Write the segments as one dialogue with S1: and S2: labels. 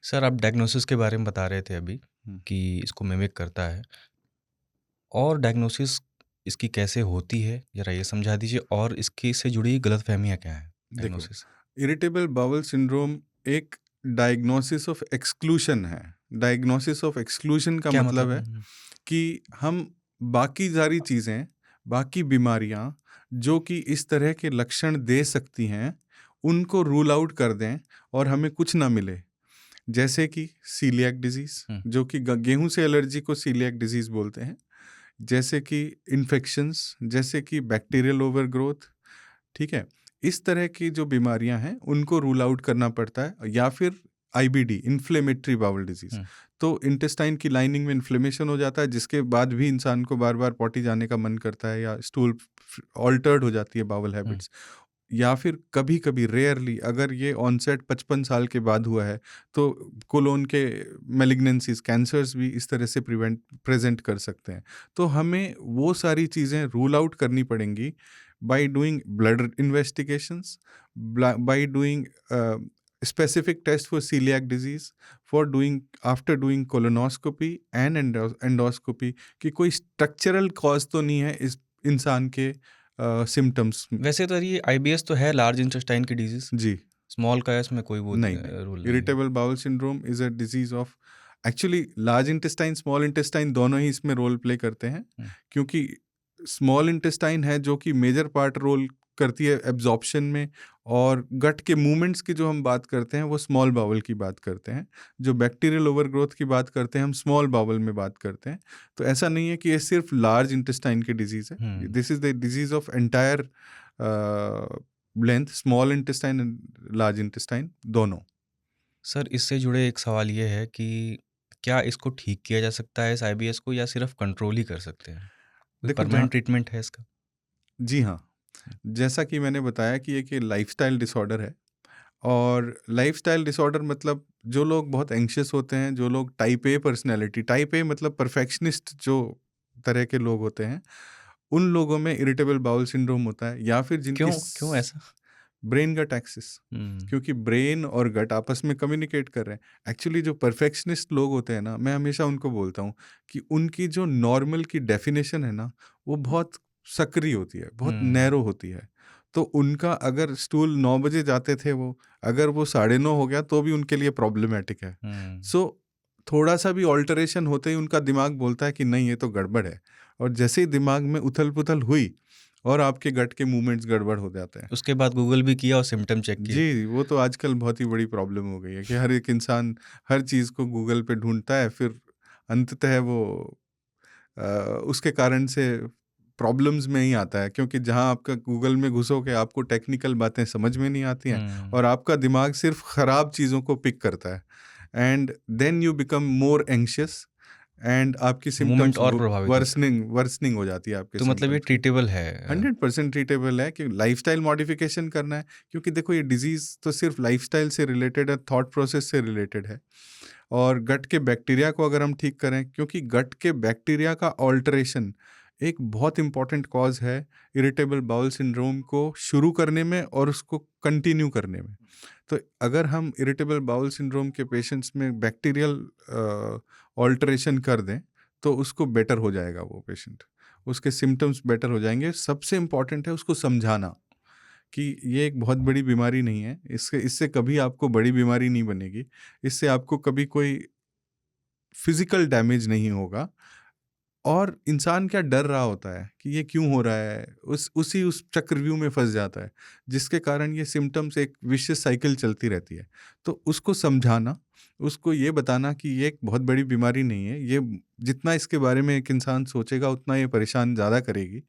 S1: Sir आप diagnosis के बारे में बता रहे थे अभी
S2: हुँ।
S1: कि इसको मिमिक करता है और डायग्नोसिस इसकी कैसे होती है ज़रा ये समझा दीजिए और इसकी से जुड़ी गलतफहमियाँ क्या हैं
S2: देखो,
S1: डायग्नोसिस?
S2: इरिटेबल बाउल सिंड्रोम एक डायग्नोसिस ऑफ एक्सक्लूशन है। डायग्नोसिस ऑफ एक्सक्लूशन का
S1: क्या
S2: मतलब
S1: मतलब?
S2: है कि हम बाकी सारी चीज़ें, बाकी बीमारियाँ जो कि इस तरह के लक्षण दे सकती हैं, उनको रूल आउट कर दें और हमें कुछ ना मिले। जैसे कि सीलिएक डिज़ीज़,
S1: हुँ,
S2: जो कि ग गेहूँ से एलर्जी को सीलिएक डिज़ीज़ बोलते हैं। जैसे कि इन्फेक्शंस, जैसे कि बैक्टीरियल ओवरग्रोथ, ठीक है? इस तरह की जो बीमारियां हैं उनको रूल आउट करना पड़ता है, या फिर आईबीडी, इन्फ्लेमेटरी बाउल डिजीज।
S1: हुँ,
S2: तो इंटेस्टाइन की लाइनिंग में इन्फ्लेमेशन हो जाता है, जिसके बाद भी इंसान को बार बार पॉटी जाने का मन करता है, या स्टूल ऑल्टर्ड हो जाती है बाउल
S1: हुँ,
S2: हैबिट्स। या फिर कभी कभी रेयरली अगर ये ऑनसेट 55 साल के बाद हुआ है, तो कोलोन के मेलिग्नेंसीज, कैंसर्स भी इस तरह से प्रेजेंट कर सकते हैं। तो हमें वो सारी चीज़ें रूल आउट करनी पड़ेंगी by doing blood investigations, by doing specific test for celiac disease, for doing after doing colonoscopy and endoscopy, कि कोई स्ट्रक्चरल कॉज तो नहीं है इस इंसान के सिम्टम्स।
S1: वैसे तो ये आईबीएस तो है लार्ज इंटेस्टाइन की डिजीज़,
S2: जी
S1: स्मॉल का है इसमें कोई वो
S2: नहीं, नहीं।
S1: रूल नहीं है।
S2: Irritable bowel syndrome is a disease of, actually large intestine, small intestine दोनों ही इसमें रोल प्ले करते हैं।
S1: हुँ,
S2: क्योंकि स्मॉल इंटेस्टाइन है जो कि मेजर पार्ट रोल करती है एब्जॉर्प्शन में, और गट के मूवमेंट्स की जो हम बात करते हैं वो स्मॉल बाउल की बात करते हैं। जो बैक्टीरियल ओवरग्रोथ की बात करते हैं हम स्मॉल बाउल में बात करते हैं। तो ऐसा नहीं है कि ये सिर्फ लार्ज इंटेस्टाइन की डिजीज है,
S1: हुँ।
S2: This is the disease of entire length, small intestine and large intestine दोनों।
S1: सर इससे जुड़े एक सवाल ये है कि क्या इसको ठीक किया जा सकता है इस आईबीएस को या सिर्फ़ कंट्रोल ही कर सकते हैं? कोई
S2: देखो जहाँ,
S1: परमानेंट ट्रीटमेंट है इसका?
S2: जी हाँ, जैसा कि मैंने बताया कि एक ये लाइफस्टाइल डिसऑर्डर है। और लाइफस्टाइल डिसऑर्डर मतलब जो लोग बहुत एंग्शियस होते हैं, जो लोग type A personality, type A मतलब परफेक्शनिस्ट जो तरह के लोग होते हैं, उन लोगों में इरिटेबल बाउल सिंड्रोम होता है। या फिर जिनकी
S1: क्यों ऐसा?
S2: ब्रेन गट एक्सिस,
S1: हुँ,
S2: क्योंकि ब्रेन और गट आपस में कम्युनिकेट कर रहे हैं। एक्चुअली जो परफेक्शनिस्ट लोग होते हैं ना, मैं हमेशा उनको बोलता हूँ कि उनकी जो नॉर्मल की डेफिनेशन है ना, वो बहुत सक्रिय होती है, बहुत
S1: हुँ,
S2: नैरो होती है। तो उनका अगर स्टूल 9 बजे जाते थे वो, अगर वो 9:30 हो गया तो भी उनके लिए प्रॉब्लमेटिक है।
S1: हुँ।
S2: सो थोड़ा सा भी ऑल्टरेशन होते ही उनका दिमाग बोलता है कि नहीं ये तो गड़बड़ है। और जैसे ही दिमाग में उथल पुथल हुई, और आपके गट के मूवमेंट्स गड़बड़ हो जाते हैं।
S1: उसके बाद गूगल भी किया और सिम्पटम चेक किए।
S2: जी, वो तो आजकल बहुत ही बड़ी प्रॉब्लम हो गई है कि हर एक इंसान हर चीज़ को गूगल पे ढूँढता है, फिर अंततः वो अ, उसके कारण से प्रॉब्लम्स में ही आता है, क्योंकि जहाँ आपका गूगल में घुसोगे आपको टेक्निकल बातें समझ में नहीं आती हैं,
S1: हुँ,
S2: और आपका दिमाग सिर्फ खराब चीज़ों को पिक करता है। And then you become more anxious, and आपकी
S1: मूवमेंट
S2: सिम्पटम्स
S1: और प्रभावित होता है।
S2: वर्सनिंग हो जाती है आपके
S1: तो मतलब ये
S2: सिम्पटम्स की।
S1: ट्रीटेबल है।
S2: 100% ट्रीटेबल है कि लाइफस्टाइल मॉडिफिकेशन करना है। क्योंकि देखो ये डिजीज़ तो सिर्फ लाइफस्टाइल से रिलेटेड है, थॉट प्रोसेस से रिलेटेड है। और गट के बैक्टीरिया को अगर हम ठीक करें, क्योंकि गट के बैक्टीरिया का ऑल्टरेशन एक बहुत इंपॉर्टेंट कॉज है इरिटेबल बाउल सिंड्रोम को शुरू करने में और उसको कंटिन्यू करने में। तो अगर हम इरिटेबल बाउल सिंड्रोम के पेशेंट्स में बैक्टीरियल ऑल्टरेशन कर दें, तो उसको बेटर हो जाएगा वो पेशेंट, उसके सिम्टम्स बेटर हो जाएंगे। सबसे इम्पॉर्टेंट है उसको समझाना कि ये एक बहुत बड़ी बीमारी नहीं है, इससे इससे कभी आपको बड़ी बीमारी नहीं बनेगी, इससे आपको कभी कोई फिजिकल डैमेज नहीं होगा। और इंसान क्या डर रहा होता है कि ये क्यों हो रहा है, उस चक्रव्यूह में फंस जाता है, जिसके कारण ये सिम्टम्स एक विशियस साइकिल चलती रहती है। तो उसको समझाना, उसको ये बताना कि ये एक बहुत बड़ी बीमारी नहीं है, ये जितना इसके बारे में एक इंसान सोचेगा उतना ये परेशान ज़्यादा करेगी,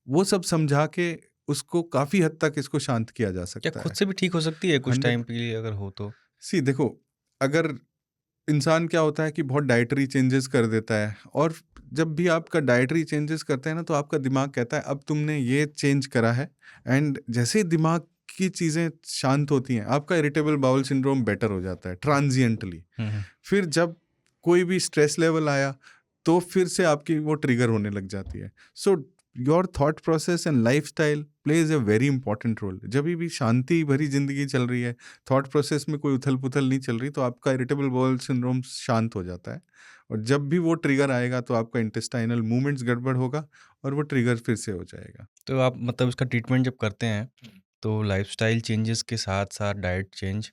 S2: वो सब समझा के उसको काफ़ी हद तक इसको शांत किया जा
S1: क्या
S2: सकता
S1: खुद
S2: है।
S1: से भी ठीक हो सकती है कुछ
S2: 100।
S1: टाइम के लिए अगर हो तो?
S2: सी देखो, अगर इंसान क्या होता है कि बहुत डाइटरी चेंजेस कर देता है, और जब भी आपका डाइटरी चेंजेस करते हैं ना, तो आपका दिमाग कहता है अब तुमने ये चेंज करा है। एंड जैसे ही दिमाग की चीज़ें शांत होती हैं, आपका इरिटेबल बाउल सिंड्रोम बेटर हो जाता है ट्रांजिएंटली।
S1: हुँ, हुँ,
S2: फिर जब कोई भी स्ट्रेस लेवल आया, तो फिर से आपकी वो ट्रिगर होने लग जाती है। So your thought process and lifestyle plays a very important role. जब भी शांति भरी जिंदगी चल रही है, थॉट प्रोसेस में कोई उथल पुथल नहीं चल रही, तो आपका इरिटेबल बाउल सिंड्रोम शांत हो जाता है। और जब भी वो ट्रिगर आएगा तो आपका इंटेस्टाइनल मूवमेंट्स गड़बड़ होगा और वो ट्रिगर फिर से हो जाएगा।
S1: तो आप मतलब इसका ट्रीटमेंट जब करते हैं, तो लाइफ़स्टाइल चेंजेस के साथ-साथ डाइट चेंज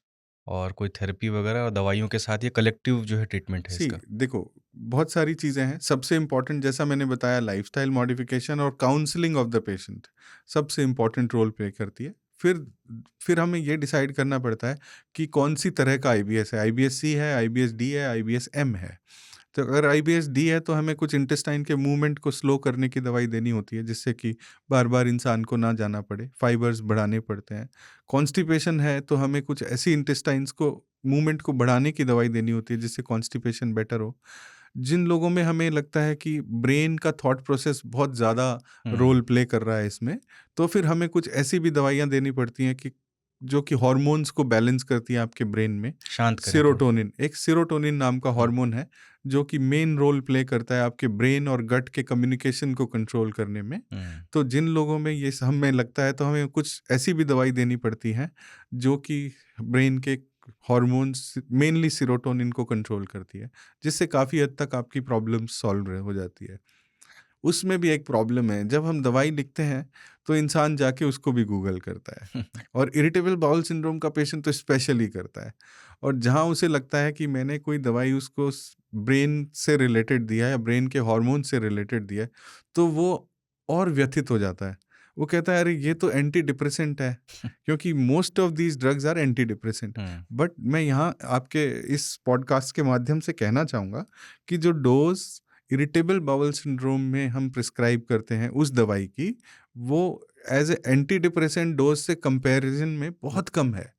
S1: और कोई थेरेपी वगैरह और दवाइयों के साथ ये कलेक्टिव जो है ट्रीटमेंट है
S2: सी
S1: इसका?
S2: देखो, बहुत सारी चीज़ें हैं। सबसे इम्पोर्टेंट जैसा मैंने बताया, लाइफस्टाइल मॉडिफिकेशन और काउंसलिंग ऑफ द पेशेंट सबसे इम्पोर्टेंट रोल प्ले करती है। फिर हमें ये डिसाइड करना पड़ता है कि कौन सी तरह का आईबीएस है। आईबीएस सी है, आईबीएस डी है, आईबीएस एम है। तो अगर आईबीएस डी है तो हमें कुछ इंटेस्टाइन के मूवमेंट को स्लो करने की दवाई देनी होती है, जिससे कि बार बार इंसान को ना जाना पड़े, फाइबर्स बढ़ाने पड़ते हैं। कॉन्स्टिपेशन है तो हमें कुछ ऐसी इंटेस्टाइन्स को मूवमेंट को बढ़ाने की दवाई देनी होती है, जिससे कॉन्स्टिपेशन बेटर हो। जिन लोगों में हमें लगता है कि ब्रेन का थॉट प्रोसेस बहुत ज़्यादा
S1: हुँ,
S2: रोल प्ले कर रहा है इसमें, तो फिर हमें कुछ ऐसी भी दवाइयाँ देनी पड़ती हैं कि जो कि हार्मोन्स को बैलेंस करती हैं आपके ब्रेन में।
S1: शांत करें थोड़ा।
S2: सेरोटोनिन, एक सेरोटोनिन नाम का
S1: हुँ,
S2: हार्मोन है, जो कि मेन रोल प्ले करता है आपके ब्रेन और गट के कम्युनिकेशन को कंट्रोल करने में।
S1: हुँ।
S2: तो जिन लोगों में ये हमें लगता है, तो हमें कुछ ऐसी भी दवाई देनी पड़ती है जो कि ब्रेन के हॉर्मोन्स, मेनली सेरोटोनिन को कंट्रोल करती है, जिससे काफ़ी हद तक आपकी प्रॉब्लम सॉल्व हो जाती है। उसमें भी एक प्रॉब्लम है, जब हम दवाई लिखते हैं तो इंसान जाके उसको भी गूगल करता है, और इरिटेबल बाउल सिंड्रोम का पेशेंट तो स्पेशली करता है। और जहाँ उसे लगता है कि मैंने कोई दवाई उसको ब्रेन से रिलेटेड दिया है या ब्रेन के हार्मोन से रिलेटेड दिया है, तो वो और व्यथित हो जाता है। वो कहता है, अरे ये तो एंटी डिप्रेसेंट है, क्योंकि most of these drugs are antidepressant.
S1: हुँ,
S2: बट मैं यहाँ आपके इस पॉडकास्ट के माध्यम से कहना चाहूँगा कि जो डोज इरिटेबल बाउल सिंड्रोम में हम प्रिस्क्राइब करते हैं उस दवाई की, वो as a antidepressant dose से कंपैरिजन में बहुत कम है,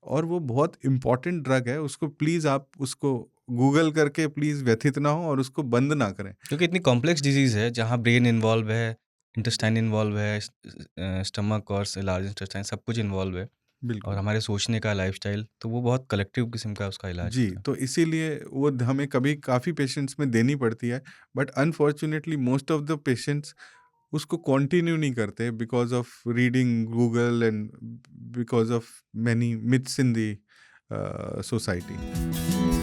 S2: और वो बहुत इम्पॉर्टेंट ड्रग है। उसको प्लीज़ आप उसको गूगल करके प्लीज़ व्यथित ना हो और उसको बंद ना करें।
S1: क्योंकि इतनी कॉम्प्लेक्स डिज़ीज़ है जहाँ ब्रेन इन्वॉल्व है, इंटेस्टाइन इन्वॉल्व है, स्टमक और लार्ज इंटेस्टाइन सब कुछ इन्वॉल्व है और
S2: बिल्कुल।
S1: हमारे सोचने का लाइफ़स्टाइल, तो वो बहुत कलेक्टिव किस्म का उसका इलाज
S2: जी,
S1: होता है।
S2: तो इसीलिए वो हमें कभी काफ़ी पेशेंट्स में देनी पड़ती है, but unfortunately most of the patients उसको कंटिन्यू नहीं करते, because of reading Google and because of many myths in the society.